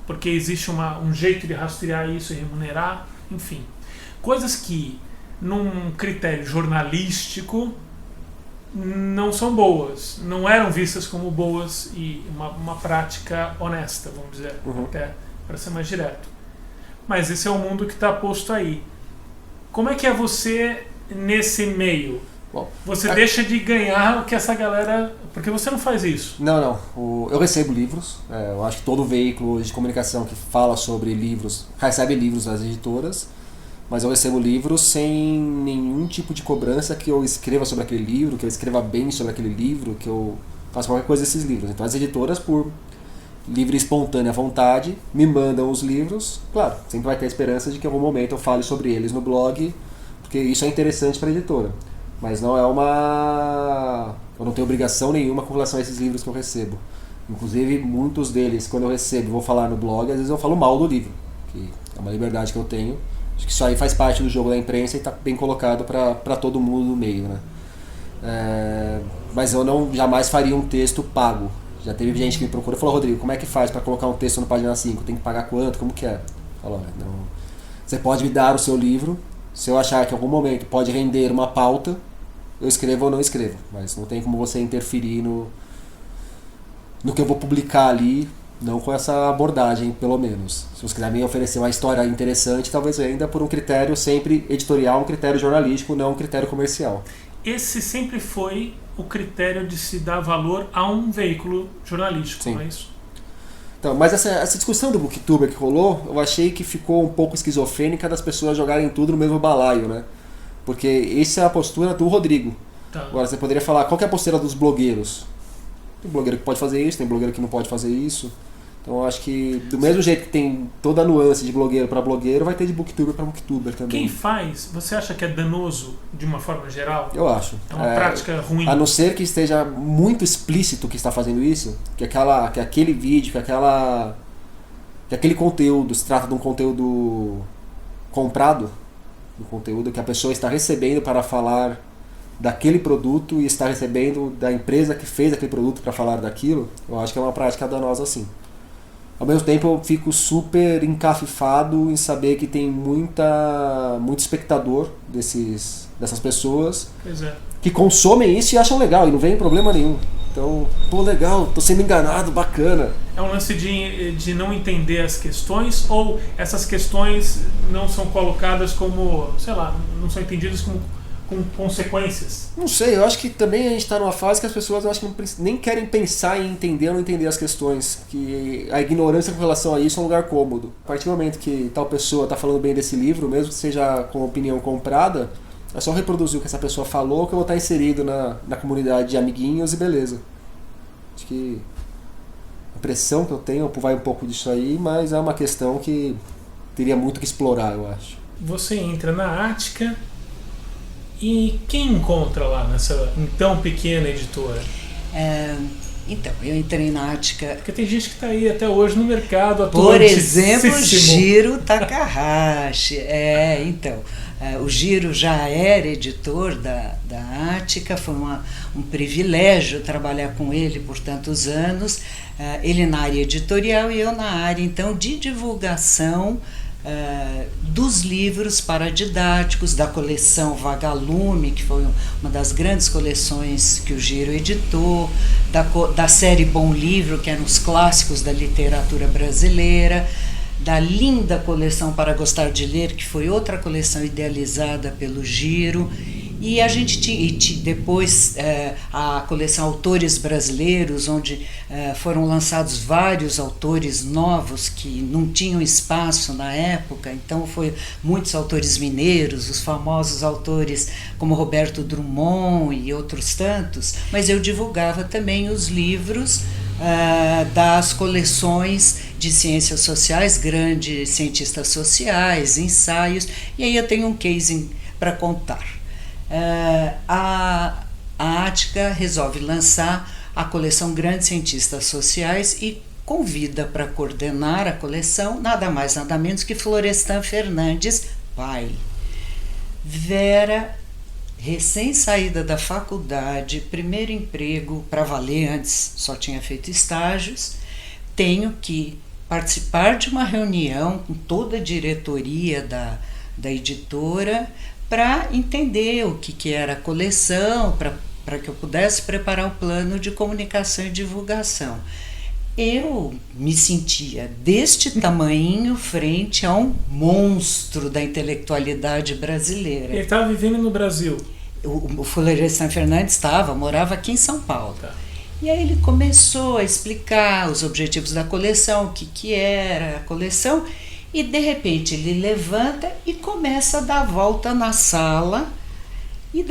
porque existe um jeito de rastrear isso e remunerar, enfim. Coisas que, num critério jornalístico, não são boas, não eram vistas como boas e uma prática honesta, vamos dizer, até para ser mais direto. Mas esse é o mundo que está posto aí. Como é que é você nesse meio? Bom, você deixa de ganhar o que essa galera... Porque você não faz isso. Não. Eu recebo livros. Eu acho que todo veículo de comunicação que fala sobre livros recebe livros das editoras. Mas eu recebo livros sem nenhum tipo de cobrança que eu escreva sobre aquele livro, que eu escreva bem sobre aquele livro, que eu faça qualquer coisa desses livros. Então as editoras, por livre e espontânea vontade, me mandam os livros. Claro, sempre vai ter a esperança de que em algum momento eu fale sobre eles no blog, porque isso é interessante para a editora. Mas não é eu não tenho obrigação nenhuma com relação a esses livros que eu recebo. Inclusive, muitos deles, quando eu recebo e vou falar no blog, às vezes eu falo mal do livro, que é uma liberdade que eu tenho. Acho que isso aí faz parte do jogo da imprensa e está bem colocado para todo mundo no meio, né? Mas eu jamais faria um texto pago. Já teve gente que me procurou e falou: Rodrigo, como é que faz para colocar um texto no Página 5? Tem que pagar quanto? Como que é? Falou: você pode me dar o seu livro, se eu achar que em algum momento pode render uma pauta, eu escrevo ou não escrevo. Mas não tem como você interferir no que eu vou publicar ali. Não com essa abordagem, pelo menos. Se você quiser me oferecer uma história interessante, talvez ainda por um critério sempre editorial, um critério jornalístico, não um critério comercial. Esse sempre foi o critério de se dar valor a um veículo jornalístico, Sim. Não é isso? Então, mas essa discussão do Booktuber que rolou, eu achei que ficou um pouco esquizofrênica das pessoas jogarem tudo no mesmo balaio, né? Porque essa é a postura do Rodrigo. Tá. Agora, você poderia falar, qual que é a postura dos blogueiros? Tem blogueiro que pode fazer isso, tem blogueiro que não pode fazer isso. Então eu acho que do mesmo jeito que tem toda a nuance de blogueiro para blogueiro, vai ter de booktuber para booktuber também. Quem faz, você acha que é danoso de uma forma geral? Eu acho. É uma prática ruim? A não ser que esteja muito explícito que está fazendo isso, que aquele vídeo, que aquele conteúdo se trata de um conteúdo comprado, um conteúdo que a pessoa está recebendo para falar daquele produto e está recebendo da empresa que fez aquele produto para falar daquilo, eu acho que é uma prática danosa sim. Ao mesmo tempo eu fico super encafifado em saber que tem muito espectador dessas pessoas que consomem isso e acham legal e não vem problema nenhum. Então, pô, legal, tô sendo enganado, bacana. É um lance de não entender as questões, ou essas questões não são colocadas como, sei lá, não são entendidas com consequências? Não sei, eu acho que também a gente está numa fase que as pessoas eu acho que nem querem pensar em entender ou não entender as questões, que a ignorância com relação a isso é um lugar cômodo. A partir do momento que tal pessoa está falando bem desse livro, mesmo que seja com opinião comprada, é só reproduzir o que essa pessoa falou que eu vou estar inserido na comunidade de amiguinhos e beleza. Acho que a impressão que eu tenho vai um pouco disso aí, mas é uma questão que teria muito que explorar, eu acho. Você entra na Ática. E quem encontra lá nessa então pequena editora? Então, eu entrei na Ática... Porque tem gente que está aí até hoje no mercado atuante. Por exemplo, Jiro Takahashi. O Jiro já era editor da Ática, foi um privilégio trabalhar com ele por tantos anos. Ele na área editorial e eu na área, então, de divulgação dos livros paradidáticos, da coleção Vagalume, que foi uma das grandes coleções que o Jiro editou, da série Bom Livro, que eram os clássicos da literatura brasileira, da linda coleção Para Gostar de Ler, que foi outra coleção idealizada pelo Jiro, E a gente tinha depois a coleção Autores Brasileiros, onde foram lançados vários autores novos que não tinham espaço na época, então foi muitos autores mineiros, os famosos autores como Roberto Drummond e outros tantos, mas eu divulgava também os livros das coleções de ciências sociais, grandes cientistas sociais, ensaios, e aí eu tenho um case para contar. A Ática resolve lançar a coleção Grandes Cientistas Sociais e convida para coordenar a coleção nada mais nada menos que Florestan Fernandes, pai. Vera, recém-saída da faculdade, primeiro emprego para valer, antes só tinha feito estágios, tenho que participar de uma reunião com toda a diretoria da editora para entender o que era a coleção, para que eu pudesse preparar o plano de comunicação e divulgação. Eu me sentia deste tamanho frente a um monstro da intelectualidade brasileira. Ele estava vivendo no Brasil? O Florestan Fernandes morava aqui em São Paulo. Tá. E aí ele começou a explicar os objetivos da coleção, o que era a coleção, e de repente ele levanta e começa a dar volta na sala, e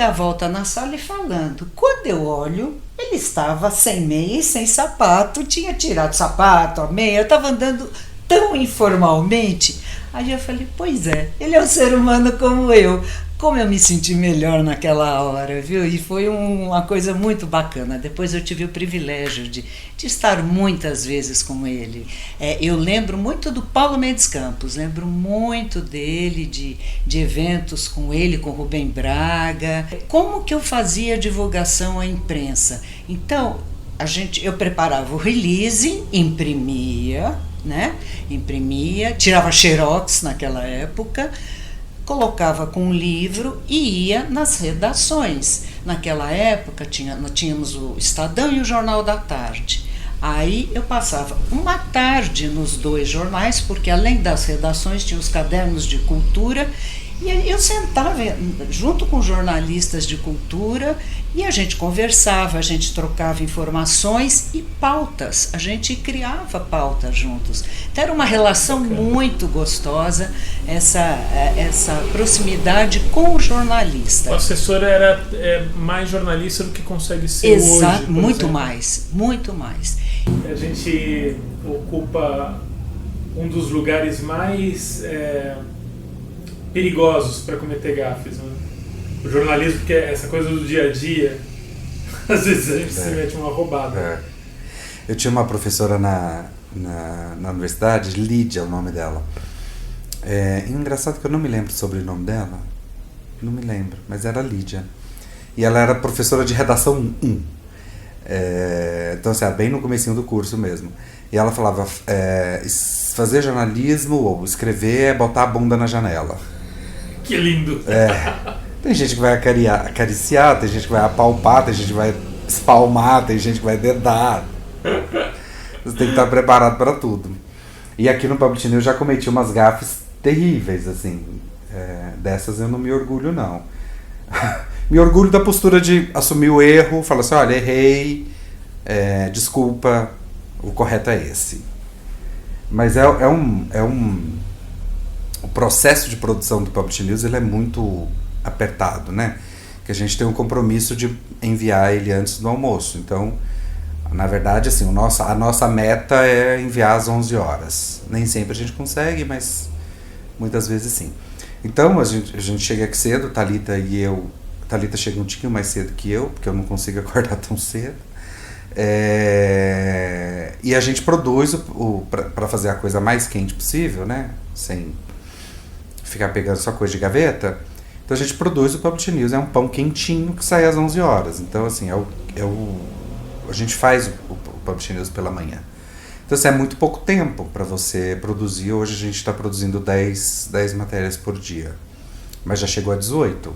falando. Quando eu olho, ele estava sem meia e sem sapato, tinha tirado o sapato, a meia, eu estava andando tão informalmente. Aí eu falei, pois é, ele é um ser humano como eu. Como eu me senti melhor naquela hora, viu? E foi uma coisa muito bacana. Depois eu tive o privilégio de estar muitas vezes com ele. Eu lembro muito do Paulo Mendes Campos, lembro muito dele, de eventos com ele, com Rubem Braga. Como que eu fazia divulgação à imprensa? Então, eu preparava o release, imprimia, tirava xerox naquela época, colocava com um livro e ia nas redações. Naquela época nós tínhamos o Estadão e o Jornal da Tarde. Aí eu passava uma tarde nos dois jornais, porque além das redações tinha os cadernos de cultura, e eu sentava junto com jornalistas de cultura e a gente conversava, a gente trocava informações e pautas, a gente criava pautas juntos. Então era uma relação muito gostosa, essa proximidade com o jornalista. O assessor era mais jornalista do que consegue ser hoje. Muito mais. A gente ocupa um dos lugares mais perigosos para cometer gafes, né? O jornalismo, que é essa coisa do dia a dia, às vezes a gente se mete uma roubada. Eu tinha uma professora na universidade, Lídia, o nome dela. Engraçado que eu não me lembro sobre o nome dela, não me lembro, mas era Lídia. E ela era professora de redação 1. Então, assim, bem no comecinho do curso mesmo. E ela falava, fazer jornalismo ou escrever é botar a bunda na janela. Que lindo! Tem gente que vai acariciar, tem gente que vai apalpar, tem gente que vai espalmar, tem gente que vai dedar. Você tem que estar preparado para tudo. E aqui no Public News eu já cometi umas gafes terríveis, assim. Dessas eu não me orgulho, não. Me orgulho da postura de assumir o erro, falar assim, olha, errei, desculpa, o correto é esse. Mas o processo de produção do Public News ele é muito apertado, né? Que a gente tem um compromisso de enviar ele antes do almoço. Então, na verdade, assim, a nossa meta é enviar às 11 horas. Nem sempre a gente consegue, mas muitas vezes sim. Então, a gente chega aqui cedo, Thalita e eu. Thalita chega um tiquinho mais cedo que eu, porque eu não consigo acordar tão cedo. E a gente produz para fazer a coisa mais quente possível, né? Sem ficar pegando só coisa de gaveta. Então a gente produz o Public News, é um pão quentinho que sai às 11 horas. Então, assim, a gente faz o Public News pela manhã. Então, assim, é muito pouco tempo para você produzir. Hoje a gente está produzindo 10 matérias por dia. Mas já chegou a 18.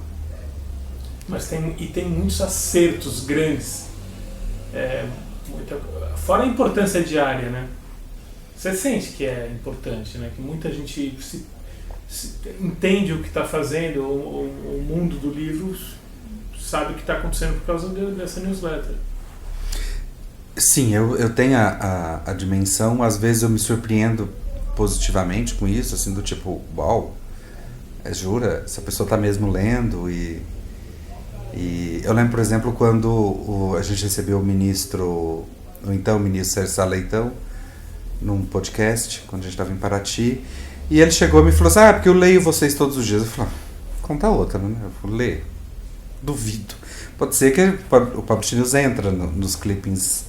Mas tem muitos acertos grandes. Fora a importância diária, né? Você sente que é importante, né? Que muita gente entende o que está fazendo, o mundo do livro sabe o que está acontecendo por causa dessa newsletter. Sim, eu tenho a dimensão, às vezes eu me surpreendo positivamente com isso, assim, do tipo, uau, jura, essa pessoa está mesmo lendo. E eu lembro, por exemplo, quando a gente recebeu o ministro Sérgio Leitão, num podcast, quando a gente estava em Paraty, e ele chegou e me falou assim, porque eu leio vocês todos os dias. Eu falei, conta outra, né? Eu falei, lê, duvido. Pode ser que o Publish News entra nos clippings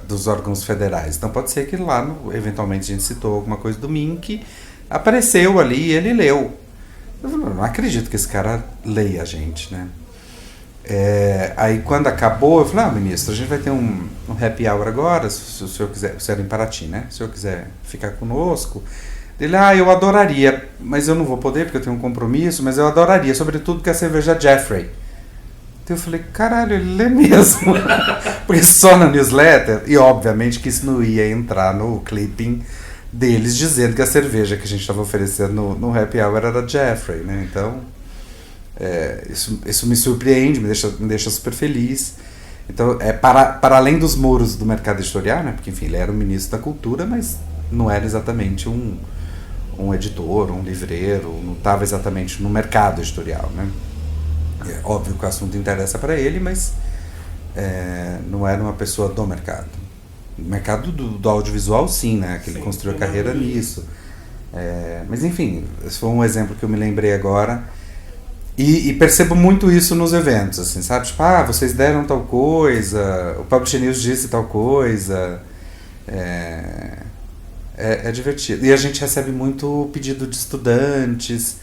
dos órgãos federais, então pode ser que lá, eventualmente, a gente citou alguma coisa do Mink, apareceu ali e ele leu. Eu falei, não acredito que esse cara leia a gente, né? Aí quando acabou, eu falei, ministro, a gente vai ter um happy hour agora, se o senhor quiser, o senhor era em Paraty, né? Se o senhor quiser ficar conosco. Ele, eu adoraria, mas eu não vou poder porque eu tenho um compromisso, mas eu adoraria, sobretudo que a cerveja Jeffrey. Então eu falei, caralho, ele lê mesmo. Porque só na newsletter, e obviamente que isso não ia entrar no clipping deles dizendo que a cerveja que a gente estava oferecendo no happy hour era Jeffrey, né? Então, isso me surpreende, me deixa super feliz. Então, para além dos muros do mercado editorial, né? Porque, enfim, ele era o ministro da cultura, mas não era exatamente um editor, um livreiro, não estava exatamente no mercado editorial, né? É óbvio que o assunto interessa para ele, mas não era uma pessoa do mercado. O mercado do audiovisual, sim, né? Que ele construiu a carreira nisso. Mas, enfim, esse foi um exemplo que eu me lembrei agora. E percebo muito isso nos eventos, assim, sabe? Tipo, vocês deram tal coisa, o Publish News disse tal coisa. É divertido. E a gente recebe muito pedido de estudantes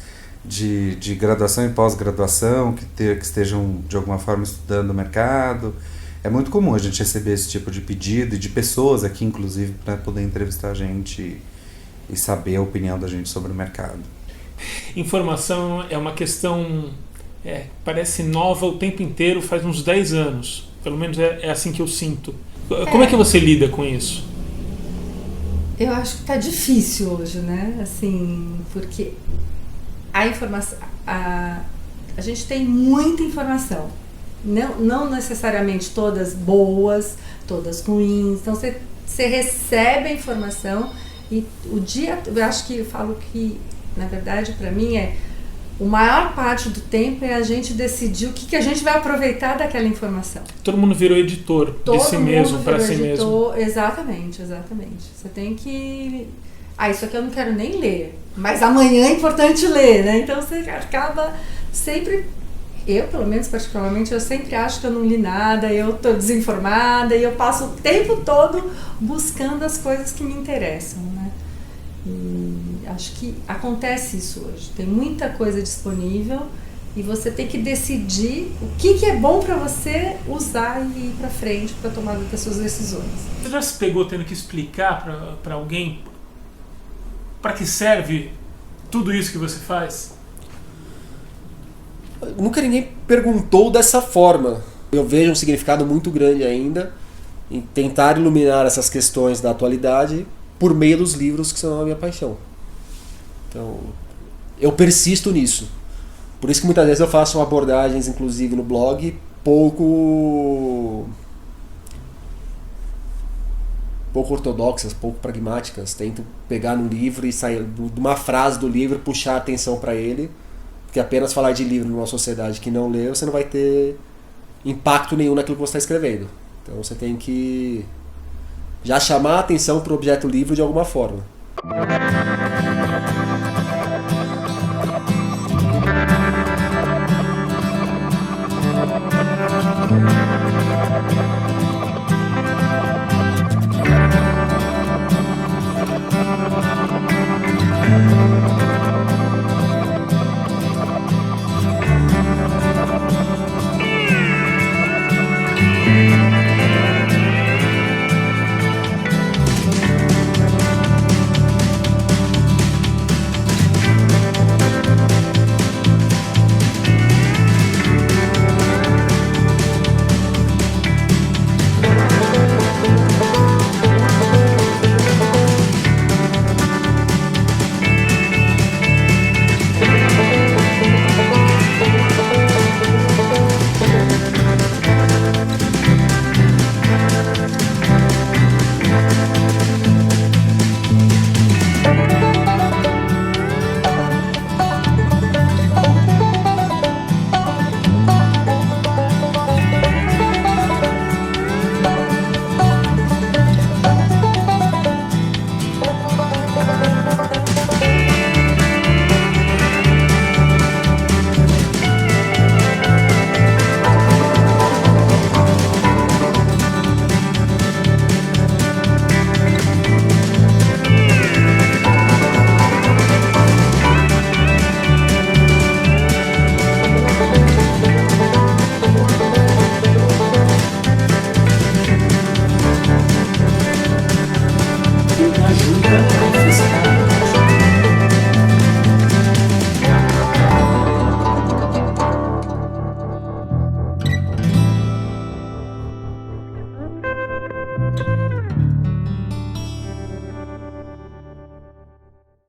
de graduação e pós-graduação que estejam, de alguma forma, estudando o mercado. É muito comum a gente receber esse tipo de pedido e de pessoas aqui, inclusive, para poder entrevistar a gente e saber a opinião da gente sobre o mercado. Informação é uma questão, parece nova o tempo inteiro, faz uns 10 anos. Pelo menos é assim que eu sinto. Como é que você lida com isso? Eu acho que está difícil hoje, né? Assim, porque a informação, a gente tem muita informação. Não necessariamente todas boas, todas ruins. Então você recebe a informação e eu acho que eu falo que, na verdade, para mim a maior parte do tempo é a gente decidir o que a gente vai aproveitar daquela informação. Todo mundo virou editor de si mesmo, para si mesmo. Exatamente. Você tem que... isso aqui eu não quero nem ler, mas amanhã é importante ler, né? Então você acaba sempre... Eu, pelo menos, particularmente, eu sempre acho que eu não li nada, eu estou desinformada e eu passo o tempo todo buscando as coisas que me interessam, né? E acho que acontece isso hoje. Tem muita coisa disponível e você tem que decidir o que é bom para você usar e ir para frente para tomar das suas decisões. Você já se pegou tendo que explicar para alguém para que serve tudo isso que você faz? Nunca ninguém perguntou dessa forma. Eu vejo um significado muito grande ainda em tentar iluminar essas questões da atualidade por meio dos livros, que são a minha paixão. Então, eu persisto nisso. Por isso que muitas vezes eu faço abordagens, inclusive no blog, pouco ortodoxas, pouco pragmáticas. Tento pegar no livro e sair de uma frase do livro, puxar a atenção para ele. Porque apenas falar de livro numa sociedade que não lê, você não vai ter impacto nenhum naquilo que você está escrevendo. Então você tem que já chamar a atenção para o objeto livro de alguma forma.